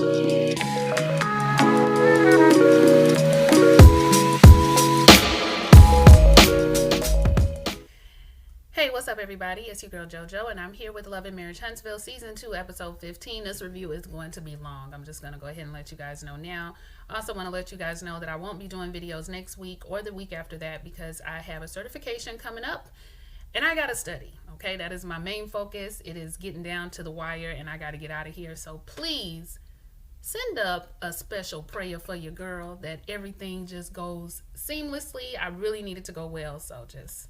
Hey, what's up everybody? It's your girl JoJo and I'm here with Love and Marriage Huntsville Season 2 Episode 15. This review is going to be long. I'm just going to go ahead and let you guys know now. I also want to let you guys know that I won't be doing videos next week or the week after that because I have a certification coming up and I got to study. Okay, that is my main focus. It is getting down to the wire and I got to get out of here. So please send up a special prayer for your girl that everything just goes seamlessly. I really need it to go well. So just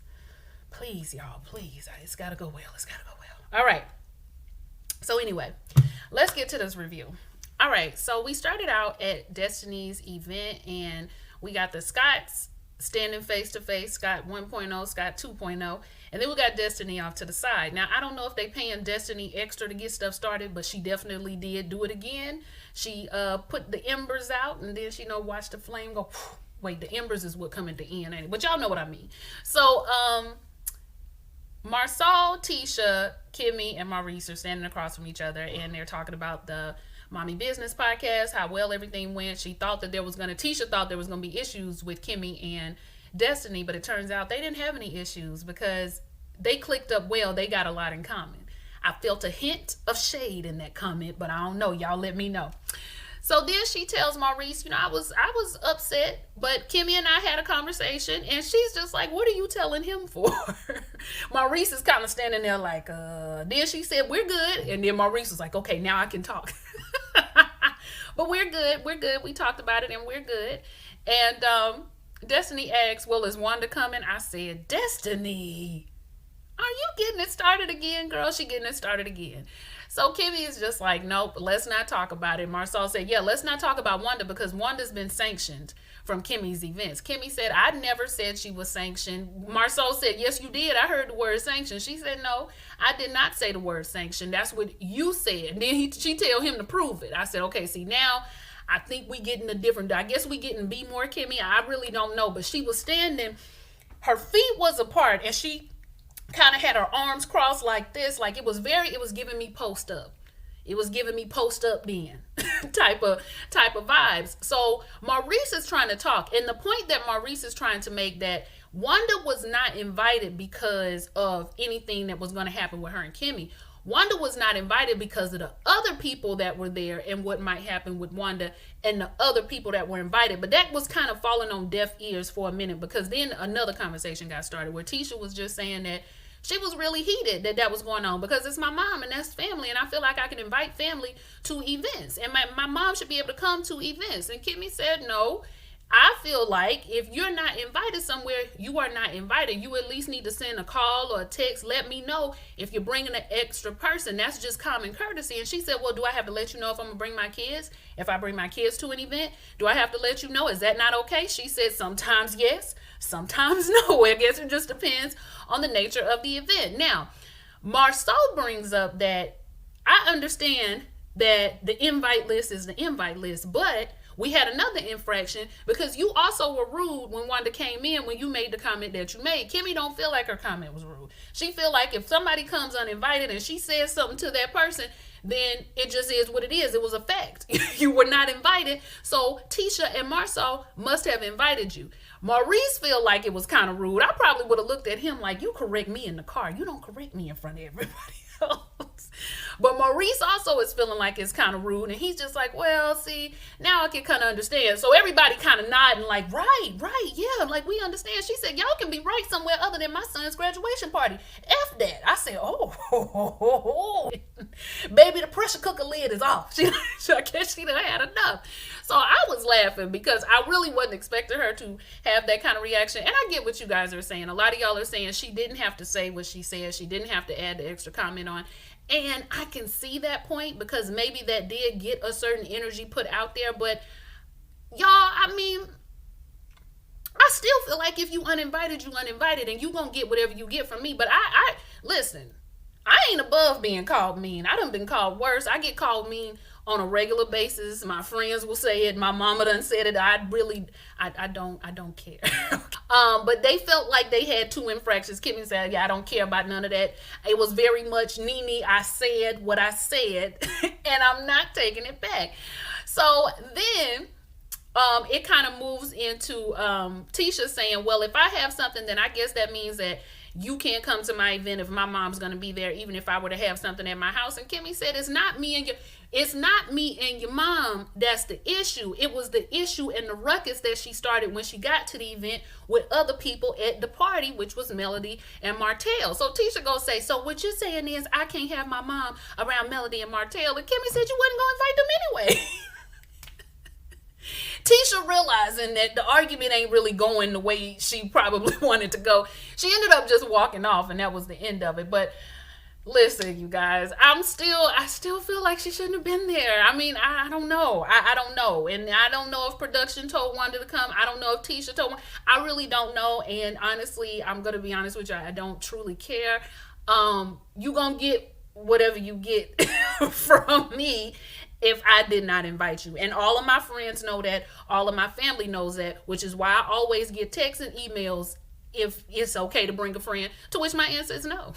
please, y'all, please. It's got to go well. It's got to go well. All right. So anyway, let's get to this review. All right. So we started out at Destiny's event and we got the Scotts standing face to face, Scott 1.0, Scott 2.0, and then we got Destiny off to the side. Now, I don't know if they paying Destiny extra to get stuff started, but she definitely did do it again. She put the embers out and then she watched the flame go. Wait, the embers is what come at the end, ain't it? But y'all know what I mean. So, Marsau, Tisha, Kimmy, and Maurice are standing across from each other and they're talking about the Mommy Business podcast, how well everything went. Tisha thought there was going to be issues with Kimmy and Destiny, but it turns out they didn't have any issues because they clicked up well. They got a lot in common. I felt a hint of shade in that comment, but I don't know. Y'all let me know. So then she tells Maurice, I was upset, but Kimmy and I had a conversation and she's just like, what are you telling him for? Maurice is kind of standing there like, then she said, we're good. And then Maurice was like, okay, now I can talk. But we're good. We talked about it and we're good. And Destiny asks, well, is Wanda coming? I said, Destiny, are you getting it started again, girl? She getting it started again. So Kimmy is just like, nope, let's not talk about it. Marsau said, yeah, let's not talk about Wanda because Wanda's been sanctioned from Kimmy's events. Kimmy said, I never said she was sanctioned. Marsau said, yes, you did. I heard the word sanctioned. She said, no, I did not say the word sanctioned. That's what you said. And then she tell him to prove it. I said, okay, see, now I think we getting I guess we getting be more Kimmy. I really don't know. But she was standing, her feet was apart and she kind of had her arms crossed like this, like it was giving me post up. It was giving me post up then type of vibes. So Maurice is trying to talk, and the point that Maurice is trying to make that Wanda was not invited because of anything that was going to happen with her and Kimmy. Wanda was not invited because of the other people that were there and what might happen with Wanda and the other people that were invited. But that was kind of falling on deaf ears for a minute because then another conversation got started where Tisha was just saying that she was really heated that was going on because it's my mom and that's family. And I feel like I can invite family to events and my mom should be able to come to events. And Kimmy said, no, I feel like if you're not invited somewhere, you are not invited. You at least need to send a call or a text. Let me know if you're bringing an extra person. That's just common courtesy. And she said, well, do I have to let you know if I'm going to bring my kids? If I bring my kids to an event, do I have to let you know? Is that not okay? She said, sometimes yes, sometimes no. I guess it just depends on the nature of the event. Now, Marsau brings up that I understand that the invite list is the invite list, but we had another infraction because you also were rude when Wanda came in when you made the comment that you made. Kimmy don't feel like her comment was rude. She feel like if somebody comes uninvited and she says something to that person, then it just is what it is. It was a fact. You were not invited. So Tisha and Marsau must have invited you. Maurice feel like it was kind of rude. I probably would have looked at him like, you correct me in the car. You don't correct me in front of everybody else. But Maurice also is feeling like it's kind of rude. And he's just like, well, see, now I can kind of understand. So everybody kind of nodding like, right, yeah, like we understand. She said, y'all can be right somewhere other than my son's graduation party. F that. I said, oh. Baby, the pressure cooker lid is off. I guess she done had enough. So I was laughing because I really wasn't expecting her to have that kind of reaction. And I get what you guys are saying. A lot of y'all are saying she didn't have to say what she said. She didn't have to add the extra comment on. And I can see that point because maybe that did get a certain energy put out there. But y'all, I mean, I still feel like if you uninvited, you uninvited, and you gonna get whatever you get from me. But I listen, I ain't above being called mean. I done been called worse. I get called mean on a regular basis. My friends will say it. My mama done said it. I don't care. But they felt like they had two infractions. Kimmy said, yeah, I don't care about none of that. It was very much Nene. I said what I said and I'm not taking it back. So then it kind of moves into Tisha saying, well, if I have something, then I guess that means that you can't come to my event if my mom's going to be there, even if I were to have something at my house. And Kimmy said, it's not me and your mom that's the issue. It was the issue and the ruckus that she started when she got to the event with other people at the party, which was Melody and Martell. So Tisha gonna say, so what you're saying is I can't have my mom around Melody and Martell. And Kimmy said you wasn't gonna invite them anyway. Tisha, realizing that the argument ain't really going the way she probably wanted to go, she ended up just walking off, and that was the end of it. But listen, you guys, I still feel like she shouldn't have been there. I mean, I don't know. I don't know. And I don't know if production told Wanda to come. I don't know if Tisha told Wanda. I really don't know. And honestly, I'm going to be honest with you. I don't truly care. You going to get whatever you get from me if I did not invite you. And all of my friends know that. All of my family knows that, which is why I always get texts and emails if it's okay to bring a friend, to which my answer is no.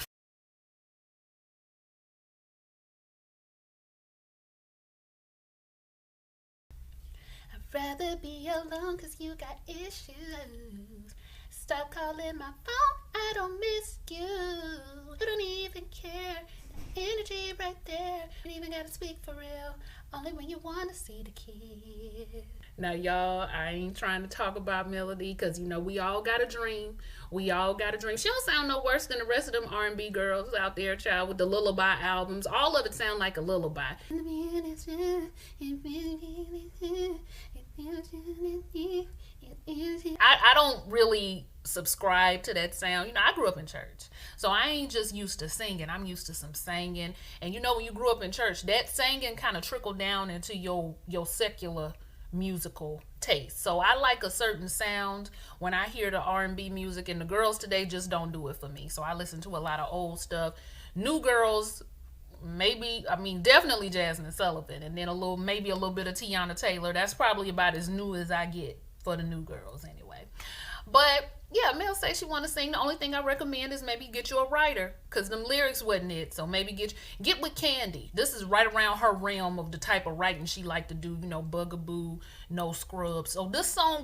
I'd rather be alone cause you got issues. Stop calling my phone, I don't miss you. You don't even care. Energy right there. You even gotta speak for real. Only when you wanna see the kid. Now, y'all, I ain't trying to talk about Melody because, we all got a dream. We all got a dream. She don't sound no worse than the rest of them R&B girls out there, child, with the lullaby albums. All of it sound like a lullaby. I don't really subscribe to that sound. I grew up in church, so I ain't just used to singing. I'm used to some singing. And when you grew up in church, that singing kind of trickled down into your secular musical taste. So I like a certain sound when I hear the R&B music, and the girls today just don't do it for me. So I listen to a lot of old stuff. New girls, definitely Jasmine Sullivan, and then maybe a little bit of Tiana Taylor. That's probably about as new as I get for the new girls anyway. But yeah, Mel says she want to sing. The only thing I recommend is maybe get you a writer, because them lyrics wasn't it. So maybe get with Candy. This is right around her realm of the type of writing she like to do. Bugaboo, No Scrubs. So this song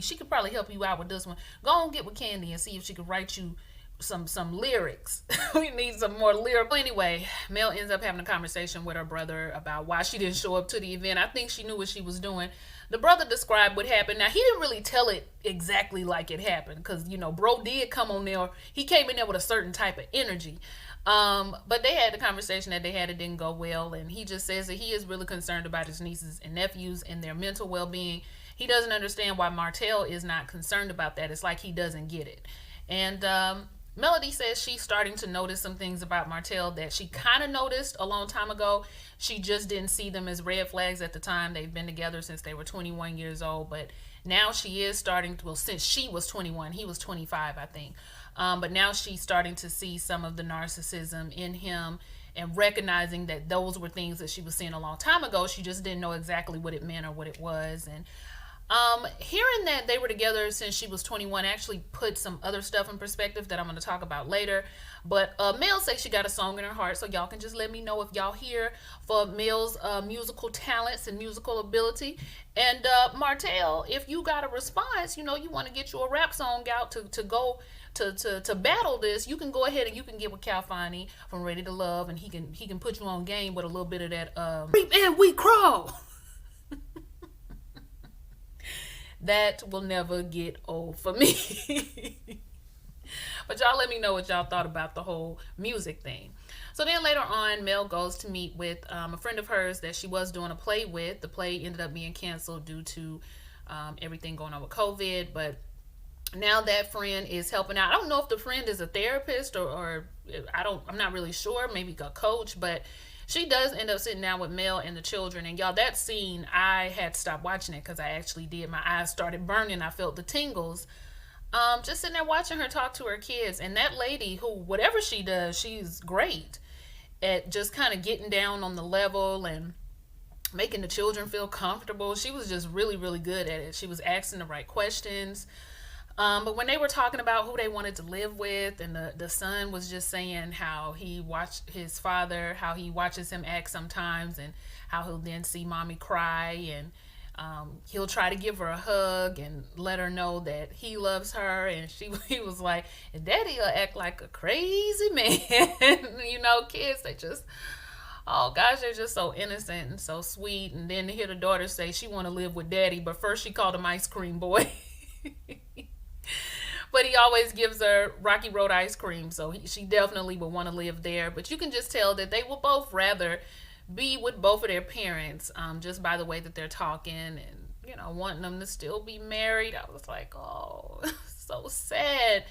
she could probably help you out with this one. Go on, get with Candy and see if she could write you some lyrics. We need some more lyrics. Anyway, Mel ends up having a conversation with her brother about why she didn't show up to the event. I think she knew what she was doing. The brother described what happened. Now, he didn't really tell it exactly like it happened, because bro did come on there. He came in there with a certain type of energy. But they had the conversation that they had. It didn't go well, and he just says that he is really concerned about his nieces and nephews and their mental well-being. He doesn't understand why Martell is not concerned about that. It's like he doesn't get it. And Melody says she's starting to notice some things about Martell that she kind of noticed a long time ago. She just didn't see them as red flags at the time. They've been together since they were 21 years old, but now she is starting to, since she was 21, he was 25, I think. But now she's starting to see some of the narcissism in him and recognizing that those were things that she was seeing a long time ago. She just didn't know exactly what it meant or what it was. And hearing that they were together since she was 21 actually put some other stuff in perspective that I'm going to talk about later. But Mel says she got a song in her heart, so y'all can just let me know if y'all hear for Mel's musical talents and musical ability. And Martell, if you got a response, you want to get you a rap song out to go to battle this, you can go ahead and you can get with Campfire from Ready to Love, and he can put you on game with a little bit of that creep and we crawl. That will never get old for me. But y'all let me know what y'all thought about the whole music thing. So then later on, Mel goes to meet with a friend of hers that she was doing a play with. The play ended up being canceled due to everything going on with COVID. But now that friend is helping out. I don't know if the friend is a therapist or I'm not really sure. Maybe a coach, but she does end up sitting down with Mel and the children. And y'all, that scene, I had to stop watching it because I actually did. My eyes started burning. I felt the tingles. Just sitting there watching her talk to her kids. And that lady who, whatever she does, she's great at just kind of getting down on the level and making the children feel comfortable. She was just really, really good at it. She was asking the right questions. But when they were talking about who they wanted to live with, and the son was just saying how he watched his father, how he watches him act sometimes, and how he'll then see mommy cry, and he'll try to give her a hug and let her know that he loves her. And he was like, and daddy'll act like a crazy man. Kids, they just, oh gosh, they're just so innocent and so sweet. And then to hear the daughter say she want to live with daddy, but first she called him ice cream boy. But he always gives her Rocky Road ice cream, so she definitely would want to live there. But you can just tell that they will both rather be with both of their parents, just by the way that they're talking, and wanting them to still be married. I was like, oh, so sad.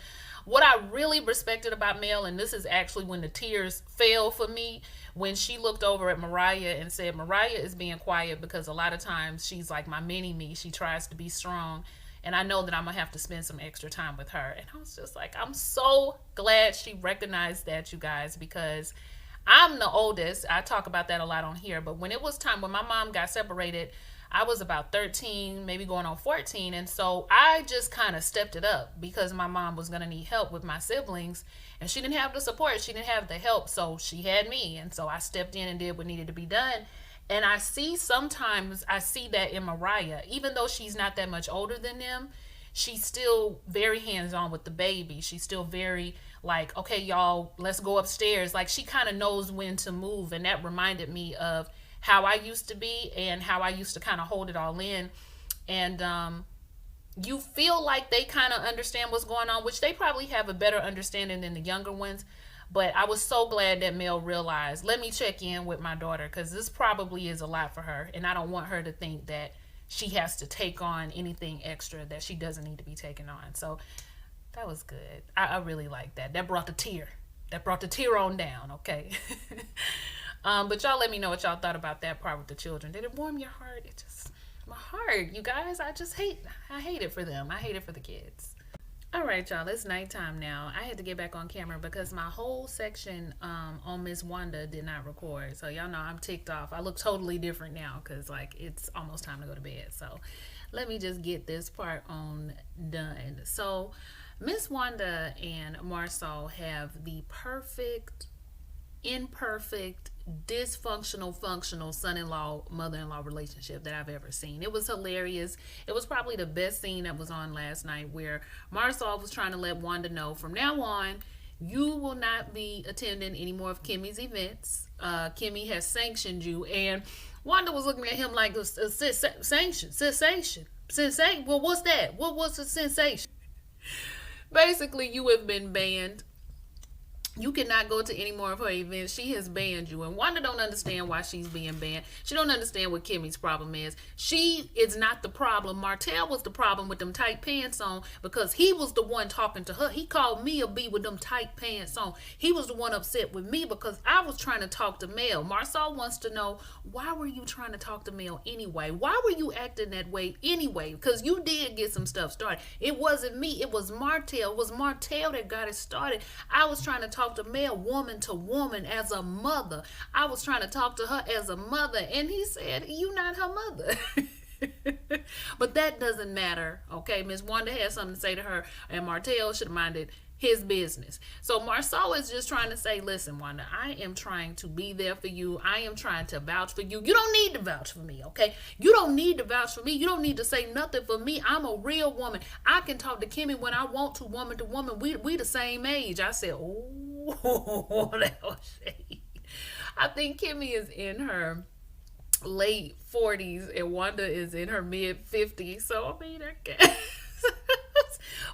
What I really respected about Mel, and this is actually when the tears fell for me, when she looked over at Mariah and said, Mariah is being quiet because a lot of times she's like my mini me. She tries to be strong. And I know that I'm going to have to spend some extra time with her. And I was just like, I'm so glad she recognized that, you guys, because I'm the oldest. I talk about that a lot on here. But when it was time, when my mom got separated, I was about 13, maybe going on 14. And so I just kind of stepped it up because my mom was going to need help with my siblings. And she didn't have the support. She didn't have the help. So she had me. And so I stepped in and did what needed to be done. And sometimes I see that in Mariah. Even though she's not that much older than them, she's still very hands-on with the baby. She's still very like, okay, y'all, let's go upstairs. Like, she kind of knows when to move. And that reminded me of how I used to be and how I used to kind of hold it all in. And you feel like they kind of understand what's going on, which they probably have a better understanding than the younger ones. But I was so glad that Mel realized, let me check in with my daughter, because this probably is a lot for her. And I don't want her to think that she has to take on anything extra that she doesn't need to be taking on. So that was good. I really like that. That brought the tear. That brought the tear on down, okay? But y'all let me know what y'all thought about that part with the children. Did it warm your heart? It just, my heart, you guys, I hate it for them. I hate it for the kids. All right, y'all, it's nighttime now. I had to get back on camera because my whole section on Miss Wanda did not record. So y'all know I'm ticked off. I look totally different now because, like, it's almost time to go to bed. So let me just get this part on done. So Miss Wanda and Marsau have the perfect, imperfect, dysfunctional, functional son-in-law, mother-in-law relationship that I've ever seen. It was hilarious. It was probably the best scene that was on last night, where Marsau was trying to let Wanda know, from now on, you will not be attending any more of Kimmy's events. Kimmy has sanctioned you. And Wanda was looking at him like, sensation. Well, what's that? What was the sensation? Basically, you have been banned. You cannot go to any more of her events. She has banned you. And Wanda don't understand why she's being banned. She don't understand what Kimmy's problem is. She is not the problem. Martell was the problem with them tight pants on, because he was the one talking to her. He called me a bee with them tight pants on. He was the one upset with me because I was trying to talk to Mel. Marsau wants to know, why were you trying to talk to Mel anyway? Why were you acting that way anyway? Because you did get some stuff started. It wasn't me. It was Martell. It was Martell that got it started. I was trying to talk to Mel woman to woman as a mother. I was trying to talk to her as a mother, and he said, you not her mother. But that doesn't matter, okay? Miss Wanda has something to say to her, and Martell should have minded his business. So Marsau is just trying to say, listen, Wanda, I am trying to be there for you. I am trying to vouch for you. You don't need to vouch for me, okay? You don't need to vouch for me. You don't need to say nothing for me. I'm a real woman. I can talk to Kimmy when I want to, woman to woman. We the same age. I said, oh, that was shade. I think Kimmy is in her late 40s and Wanda is in her mid 50s. So, I mean, I guess.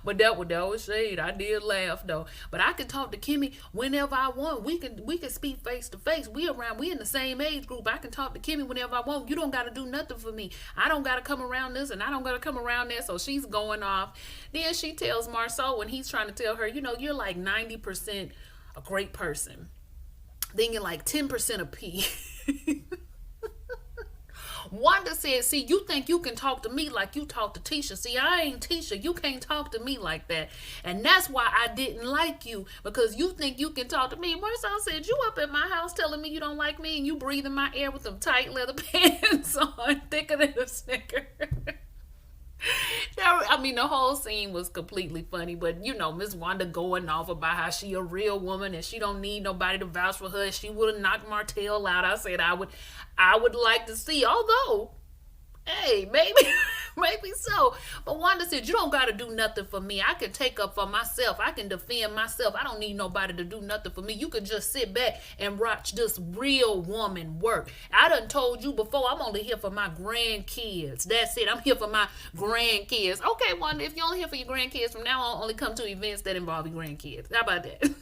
But that was shade. I did laugh though. But I can talk to Kimmy whenever I want. We can speak face to face. We in the same age group. I can talk to Kimmy whenever I want. You don't gotta do nothing for me. I don't gotta come around this and I don't gotta come around there. So she's going off. Then she tells Marsau, when he's trying to tell her, you're like 90% a great person. Then you're like 10% a P. Wanda said, see, you think you can talk to me like you talk to Tisha. See, I ain't Tisha. You can't talk to me like that. And that's why I didn't like you, because you think you can talk to me. Marsau said, you up at my house telling me you don't like me and you breathing my air with them tight leather pants on, thicker than a Snicker. I mean, the whole scene was completely funny, but you know, Miss Wanda going off about how she a real woman and she don't need nobody to vouch for her. She would have knocked Martell out. I said I would like to see, although hey, maybe, maybe so. But Wanda said, you don't got to do nothing for me. I can take up for myself. I can defend myself. I don't need nobody to do nothing for me. You can just sit back and watch this real woman work. I done told you before, I'm only here for my grandkids. That's it. I'm here for my grandkids. Okay, Wanda, if you're only here for your grandkids, from now on, only come to events that involve your grandkids. How about that?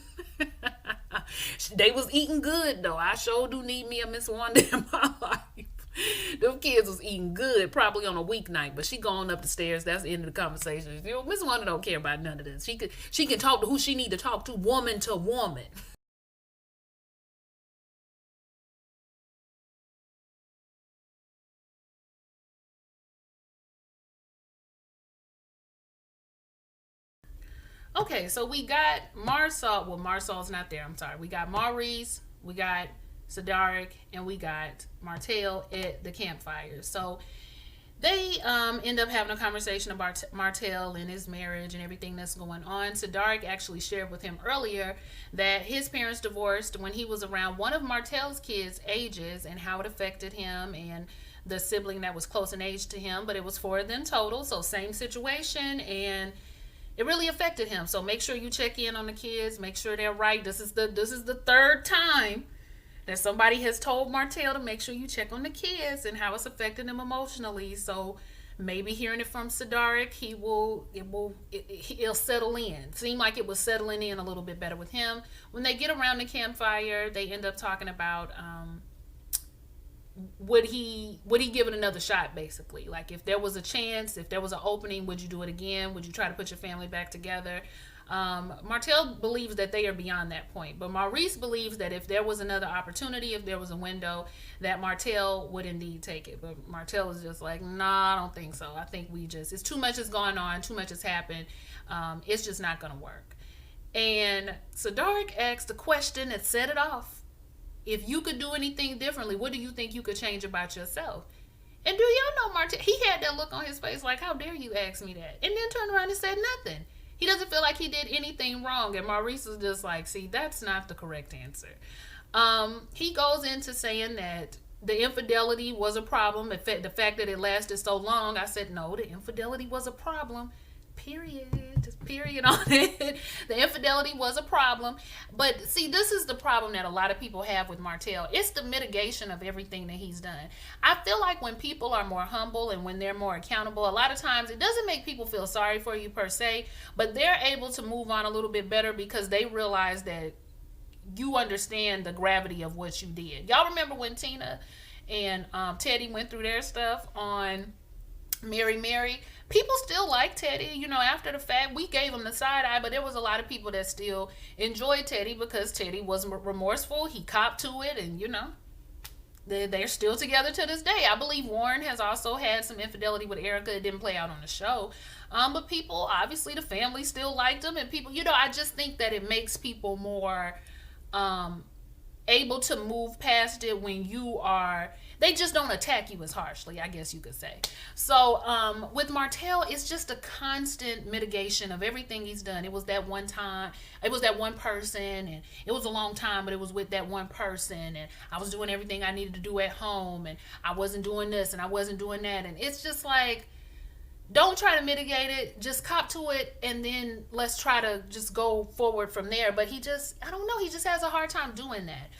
They was eating good, though. I sure do need me a Miss Wanda in my life. Them kids was eating good, probably on a weeknight, but she going up the stairs. That's the end of the conversation. You know, Miss Wanda don't care about none of this. She can talk to who she need to talk to, woman to woman. Okay, so we got Marsau. Well, Marsau's not there. I'm sorry. We got Maurice, we got Cedric, and we got Martell at the campfire. So they end up having a conversation about Martell and his marriage and everything that's going on. Cedric actually shared with him earlier that his parents divorced when he was around one of Martell's kids' ages and how it affected him and the sibling that was close in age to him, but it was four of them total, so same situation, and it really affected him. So make sure you check in on the kids, make sure they're right. This is the third time that somebody has told Martell to make sure you check on the kids and how it's affecting them emotionally. So maybe hearing it from Cedric, he'll settle in. Seemed like it was settling in a little bit better with him. When they get around the campfire, they end up talking about would he give it another shot, basically. Like, if there was a chance, if there was an opening, would you do it again? Would you try to put your family back together? Martell believes that they are beyond that point, but Maurice believes that if there was another opportunity, if there was a window, that Martell would indeed take it. But Martell is just like, nah, I don't think so. I think it's too much is going on, too much has happened. It's just not going to work. And Cedric asked a question that set it off. If you could do anything differently, what do you think you could change about yourself? And do y'all know Martell? He had that look on his face like, how dare you ask me that? And then turned around and said nothing. He doesn't feel like he did anything wrong. And Maurice is just like, see, that's not the correct answer. He goes into saying that the infidelity was a problem. The fact that it lasted so long, I said, no, the infidelity was a problem. Period on it. The infidelity was a problem. But see, this is the problem that a lot of people have with Martell. It's the mitigation of everything that he's done. I feel like when people are more humble and when they're more accountable, a lot of times it doesn't make people feel sorry for you per se, but they're able to move on a little bit better because they realize that you understand the gravity of what you did. Y'all remember when Tina and Teddy went through their stuff on Mary? People still like Teddy, you know, after the fact. We gave him the side eye, but there was a lot of people that still enjoyed Teddy because Teddy was remorseful. He copped to it, and, you know, they're still together to this day. I believe Warren has also had some infidelity with Erica. It didn't play out on the show. But people, obviously, the family still liked him, and people, you know, I just think that it makes people more able to move past it when they just don't attack you as harshly, I guess you could say. So with Martell, it's just a constant mitigation of everything he's done. It was that one time, it was that one person, and it was a long time, but it was with that one person, and I was doing everything I needed to do at home, and I wasn't doing this, and I wasn't doing that, and it's just like, don't try to mitigate it, just cop to it, and then let's try to just go forward from there. But he just has a hard time doing that.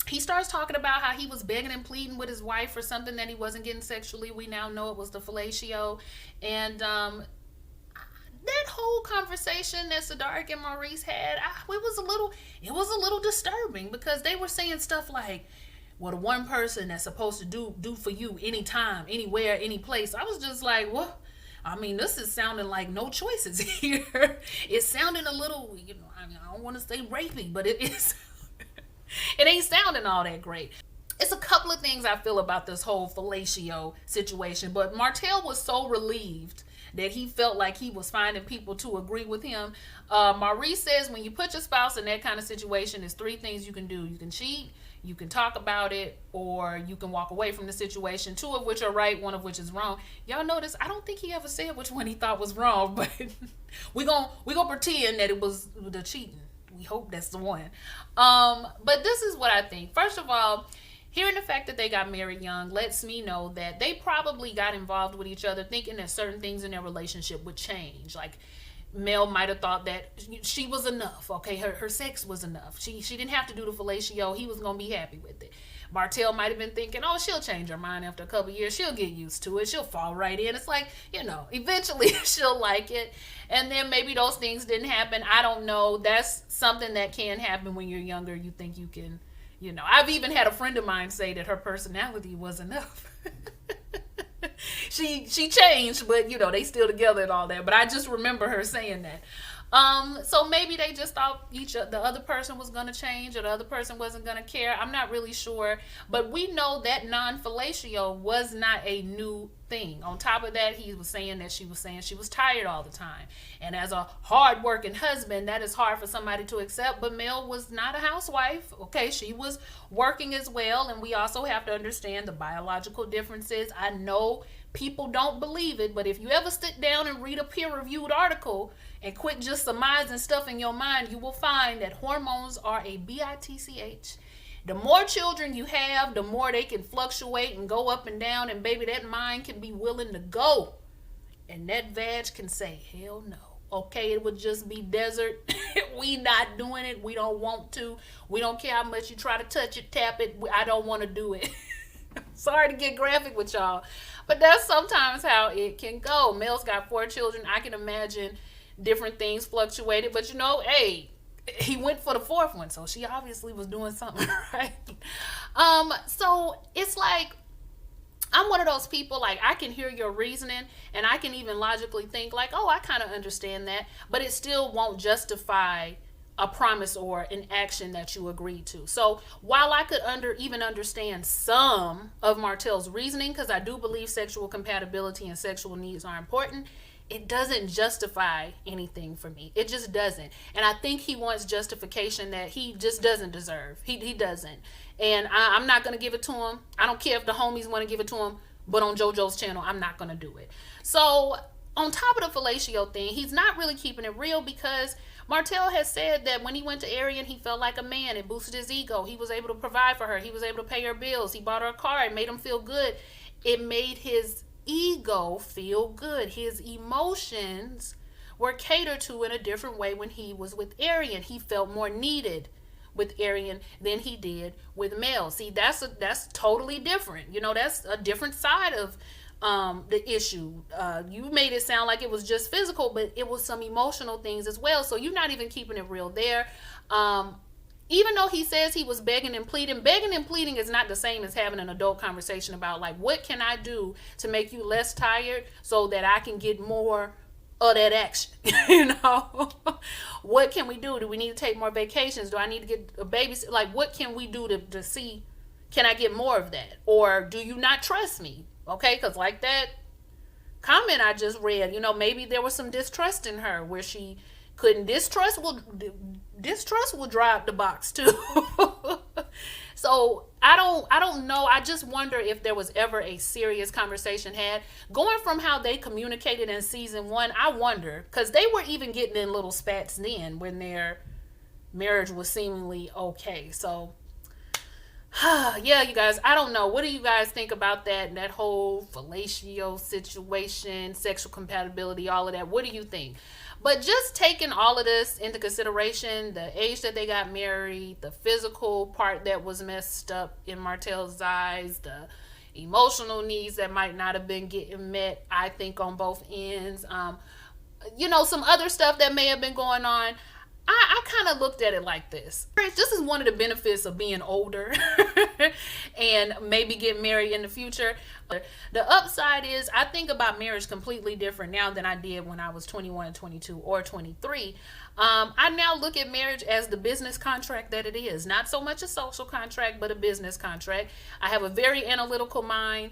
He starts talking about how he was begging and pleading with his wife for something that he wasn't getting sexually. We now know it was the fellatio. And that whole conversation that Cedric and Maurice had, it was a little disturbing because they were saying stuff like, well, the one person that's supposed to do for you anytime, anywhere, any place. I was just like, what? I mean, this is sounding like no choices here. It's sounding a little, you know, I mean, I don't want to say rapey, but it is. It ain't sounding all that great. It's a couple of things I feel about this whole fellatio situation, but Martell was so relieved that he felt like he was finding people to agree with him. Maurice says when you put your spouse in that kind of situation, there's 3 things you can do. You can cheat, you can talk about it, or you can walk away from the situation, 2 of which are right, 1 of which is wrong. Y'all notice I don't think he ever said which one he thought was wrong, but we gonna pretend that it was the cheating. We hope that's the one. But this is what I think. First of all, hearing the fact that they got married young lets me know that they probably got involved with each other thinking that certain things in their relationship would change. Like Mel might have thought that she was enough. Okay, her sex was enough. She didn't have to do the fellatio. He was going to be happy with it. Martell might have been thinking, oh, she'll change her mind after a couple years. She'll get used to it. She'll fall right in. It's like, eventually she'll like it. And then maybe those things didn't happen. I don't know. That's something that can happen when you're younger. You think you can, I've even had a friend of mine say that her personality was enough. She changed, but they still together and all that. But I just remember her saying that. So maybe they just thought the other person was going to change, or the other person wasn't going to care. I'm not really sure, but we know that non-fellatio was not a new thing. On top of that, he was saying that she was tired all the time. And as a hard-working husband, that is hard for somebody to accept. But Mel was not a housewife. Okay, she was working as well. And we also have to understand the biological differences. I know people don't believe it, but if you ever sit down and read a peer-reviewed article and quit just surmising stuff in your mind, you will find that hormones are a bitch. The more children you have, the more they can fluctuate and go up and down, and baby, that mind can be willing to go, and that vag can say hell no. Okay, it would just be desert. We not doing it. We don't want to. We don't care how much you try to touch it, tap it. I don't want to do it. Sorry to get graphic with y'all, but that's sometimes how it can go. Mel's got 4 children. I can imagine different things fluctuated, but hey, he went for the 4th one, so she obviously was doing something right. So it's like, I'm one of those people, like, I can hear your reasoning, and I can even logically think like, oh, I kind of understand that, but it still won't justify a promise or an action that you agreed to. So while I could even understand some of Martell's reasoning, because I do believe sexual compatibility and sexual needs are important, it doesn't justify anything for me. It just doesn't. And I think he wants justification that he just doesn't deserve. He doesn't. And I'm not going to give it to him. I don't care if the homies want to give it to him, but on JoJo's channel, I'm not going to do it. So on top of the fellatio thing, he's not really keeping it real, because Martell has said that when he went to Arian, he felt like a man. It boosted his ego. He was able to provide for her. He was able to pay her bills. He bought her a car. It made him feel good. It made his ego feel good. His emotions were catered to in a different way when he was with Arian. He felt more needed with Arian than he did with Mel. See, that's totally different. That's a different side of the issue. You made it sound like it was just physical, but it was some emotional things as well. So you're not even keeping it real there. Even though he says he was begging and pleading is not the same as having an adult conversation about, like, what can I do to make you less tired so that I can get more of that action? What can we do? Do we need to take more vacations? Do I need to get a babysitter? Like, what can we do to see, can I get more of that? Or do you not trust me? Okay, because like that comment I just read, maybe there was some distrust in her where she couldn't. Distrust will drive the box too. So I don't know. I just wonder if there was ever a serious conversation had. Going from how they communicated in season 1, I wonder, because they were even getting in little spats then when their marriage was seemingly okay. So yeah, you guys, I don't know. What do you guys think about that whole fellatio situation, sexual compatibility, all of that? What do you think? But just taking all of this into consideration, the age that they got married, the physical part that was messed up in Martell's eyes, the emotional needs that might not have been getting met, I think, on both ends, some other stuff that may have been going on. I kind of looked at it like this. This is one of the benefits of being older and maybe getting married in the future. The upside is I think about marriage completely different now than I did when I was 21 and 22 or 23. I now look at marriage as the business contract that it is. Not so much a social contract, but a business contract. I have a very analytical mind.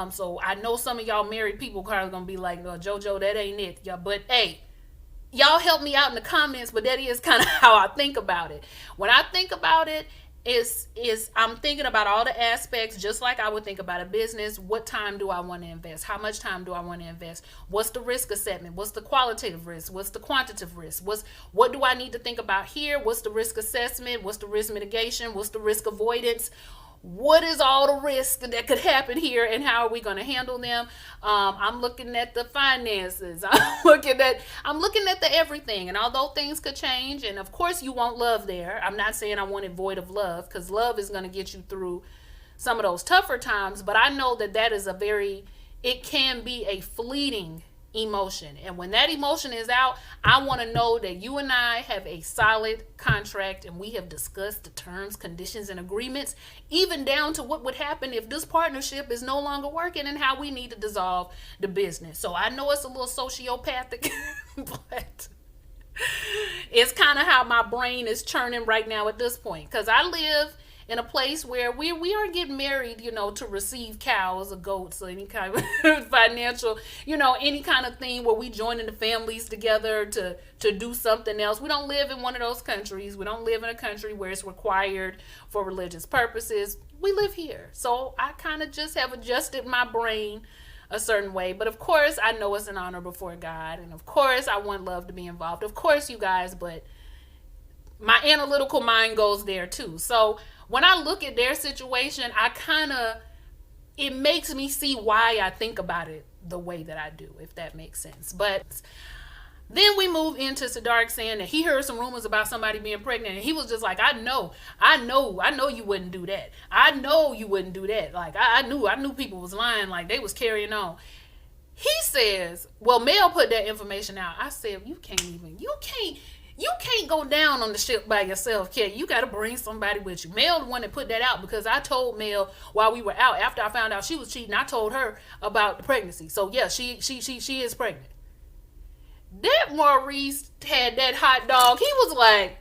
So I know some of y'all married people are going to be like, no, JoJo, that ain't it. Yeah, but hey, y'all help me out in the comments, but that is kind of how I think about it. When I think about it, is I'm thinking about all the aspects just like I would think about a business. What time do I want to invest? How much time do I want to invest? What's the risk assessment? What's the qualitative risk? What's the quantitative risk? What do I need to think about here? What's the risk assessment? What's the risk mitigation? What's the risk avoidance? What is all the risk that could happen here, and how are we going to handle them? I'm looking at the finances. I'm looking at the everything. And although things could change, and of course you want love there, I'm not saying I want it void of love, because love is going to get you through some of those tougher times. But I know that is it can be a fleeting emotion. And when that emotion is out, I want to know that you and I have a solid contract, and we have discussed the terms, conditions, and agreements, even down to what would happen if this partnership is no longer working and how we need to dissolve the business. So I know it's a little sociopathic, but it's kind of how my brain is churning right now at this point, because I live in a place where we aren't getting married, to receive cows or goats or any kind of financial, any kind of thing where we joining the families together to do something else. We don't live in one of those countries. We don't live in a country where it's required for religious purposes. We live here. So I kind of just have adjusted my brain a certain way. But of course, I know it's an honor before God. And of course, I want love to be involved. Of course, you guys, but my analytical mind goes there too. So when I look at their situation, it makes me see why I think about it the way that I do, if that makes sense. But then we move into Siddharth saying that he heard some rumors about somebody being pregnant, and he was just like, I know you wouldn't do that. I know you wouldn't do that. Like, I knew people was lying, like they was carrying on. He says, well, Mel put that information out. I said, you can't go down on the ship by yourself, kid. You got to bring somebody with you. Mel the one that put that out, because I told Mel while we were out, after I found out she was cheating, I told her about the pregnancy. So yeah, she is pregnant. That Maurice had that hot dog. He was like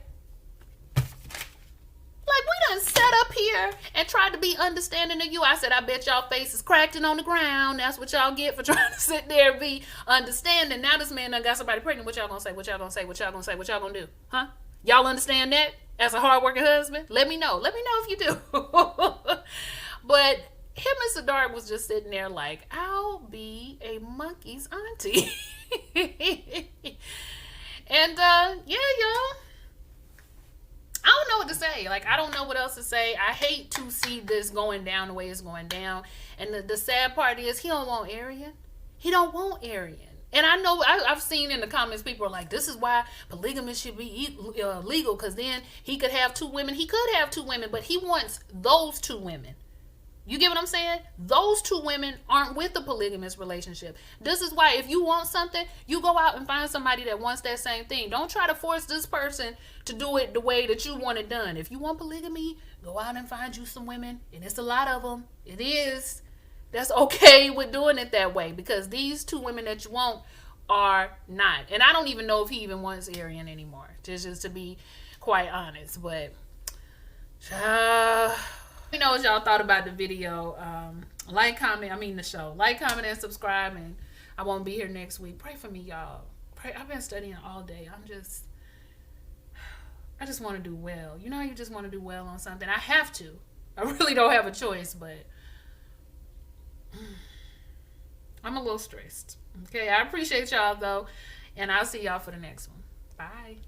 we done sat up here and tried to be understanding of you. I said, I bet y'all faces cracked and on the ground. That's what y'all get for trying to sit there and be understanding. Now this man done got somebody pregnant. What y'all gonna say? What y'all gonna say? What y'all gonna say? What y'all gonna do? Huh? Y'all understand that as a hardworking husband? Let me know. Let me know if you do. But him and Siddharth was just sitting there like, I'll be a monkey's auntie. And yeah, y'all, I don't know what to say. Like, I don't know what else to say. I hate to see this going down the way it's going down. And the sad part is he don't want Arian. He don't want Arian. And I know I've seen in the comments people are like, this is why polygamy should be legal, because then he could have two women. He could have two women, but he wants those two women. You get what I'm saying? Those two women aren't with a polygamous relationship. This is why if you want something, you go out and find somebody that wants that same thing. Don't try to force this person to do it the way that you want it done. If you want polygamy, go out and find you some women. And it's a lot of them. It is. That's okay with doing it that way, because these two women that you want are not. And I don't even know if he even wants Arian anymore, just to be quite honest. But let me know what y'all thought about the video. The show. Like, comment, and subscribe. And I won't be here next week. Pray for me, y'all. Pray. I've been studying all day. I just want to do well. You know, you just want to do well on something. I have to. I really don't have a choice, but I'm a little stressed. Okay, I appreciate y'all though. And I'll see y'all for the next one. Bye.